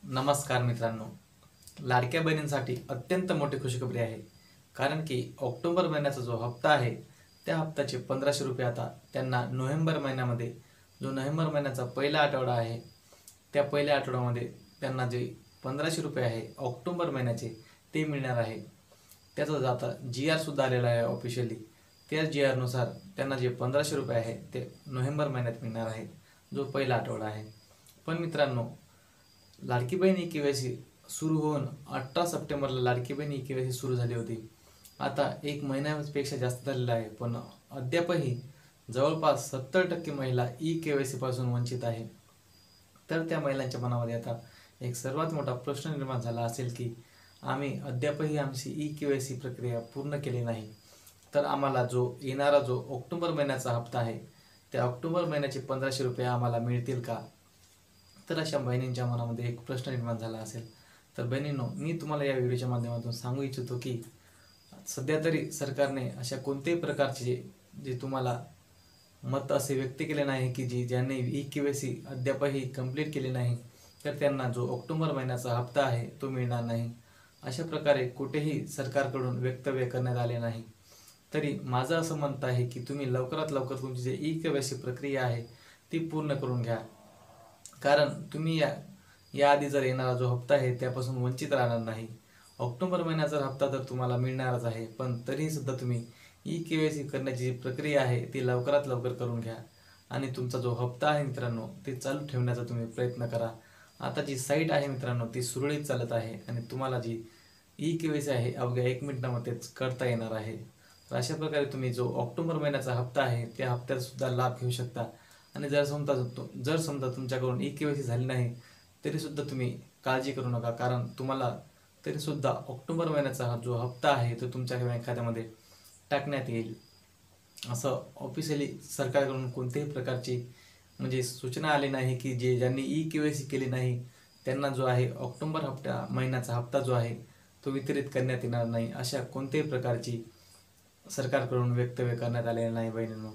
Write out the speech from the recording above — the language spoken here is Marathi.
नमस्कार मित्रांनो. लाडक्या बहिणींसाठी अत्यंत मोठी खुशखबरी आहे. कारण की ऑक्टोबर महिन्याचा जो हप्ता आहे त्या हप्त्याचे 1500 रुपये आता त्यांना नोव्हेंबर महिन्यामध्ये, जो नोव्हेंबर महिन्याचा पहिला आठवडा आहे त्या पहिल्या आठवड्यामध्ये त्यांना जे 1500 रुपये आहे ऑक्टोबर महिन्याचे ते मिळणार आहे. त्याचा आता GR सुद्धा आलेला आहे ऑफिशियली. त्या GRनुसार त्यांना जे 1500 रुपये आहे ते नोव्हेंबर महिन्यात मिळणार आहे, जो पहिला आठवडा आहे. पण मित्रांनो, लाडकी बहीण ई-के-वाय-सी सुरू होऊन 18 सप्टेंबरला लाडकी बहीण ई-के-वाय-सी सुरू झाली होती. आता एक महिन्यापेक्षा जास्त झालेला आहे, पण अद्यापही जवळपास 70% महिला ई-के-वाय-सी पासून वंचित आहे. तर त्या महिलांच्या मनामध्ये आता एक सर्वात मोठा प्रश्न निर्माण झाला असेल की आम्ही अद्यापही आमची ई-के-वाय-सी प्रक्रिया पूर्ण केली नाही, तर आम्हाला जो येणारा जो ऑक्टोबर महिन्याचा हप्ता आहे त्या ऑक्टोबर महिन्याचे 1500 रुपये आम्हाला मिळतील का? तर अशा बहिणींच्या मनामध्ये एक प्रश्न निर्माण झाला असेल. तर बहिणींनो, मी तुम्हाला या व्हिडिओच्या माध्यमातून सांगू इच्छितो की सध्या तरी सरकारने अशा कोणत्याही प्रकारचे जे तुम्हाला मत असे व्यक्त केले नाही की ज्यांनी ई-के-वाय-सी अद्यापही कंप्लीट केली नाही, तर त्यांना जो ऑक्टोबर महिन्याचा हप्ता आहे तो मिळणार नाही. अशा प्रकारे कुठेही सरकारकडून वक्तव्य करण्यात आले नाही. तरी माझं असं मत आहे की तुम्ही लवकरात लवकर तुमची जी ई-के-वाय-सी प्रक्रिया आहे ती पूर्ण करून घ्या. कारण तुम्ही याआधी जर येणारा जो हप्ता आहे त्यापासून वंचित राहणार नाही. ऑक्टोबर महिन्याचा हप्ता तर तुम्हाला मिळणारच आहे, पण तरीही सुद्धा तुम्ही ई-के-वाय-सी करण्याची जी प्रक्रिया आहे ती लवकरात लवकर करून घ्या आणि तुमचा जो हप्ता आहे मित्रांनो ते चालू ठेवण्याचा तुम्ही प्रयत्न करा. आता जी साईट आहे मित्रांनो ती सुरळीत चालत आहे आणि तुम्हाला जी ई-के-वाय-सी आहे अवघ्या 1 मिनिटामध्येच करता येणार आहे. तर अशा प्रकारे तुम्ही जो ऑक्टोबर महिन्याचा हप्ता आहे त्या हप्त्याचा सुद्धा लाभ घेऊ शकता. आणि जर समजा तुमच्याकडून ई-के-वाय-सी झाली नाही तरीसुद्धा तुम्ही काळजी करू नका, कारण तुम्हाला तरीसुद्धा ऑक्टोबर महिन्याचा जो हप्ता आहे तो तुमच्या बँक खात्यामध्ये टाकण्यात येईल. असं ऑफिशियली सरकारकडून कोणत्याही प्रकारची म्हणजे सूचना आली नाही की ज्यांनी ई-के-वाय-सी केली नाही त्यांना जो आहे ऑक्टोबर महिन्याचा हप्ता जो आहे तो वितरित करण्यात येणार नाही. अशा कोणत्याही प्रकारची सरकारकडून वक्तव्य करण्यात आलेले नाही बहिणींनो.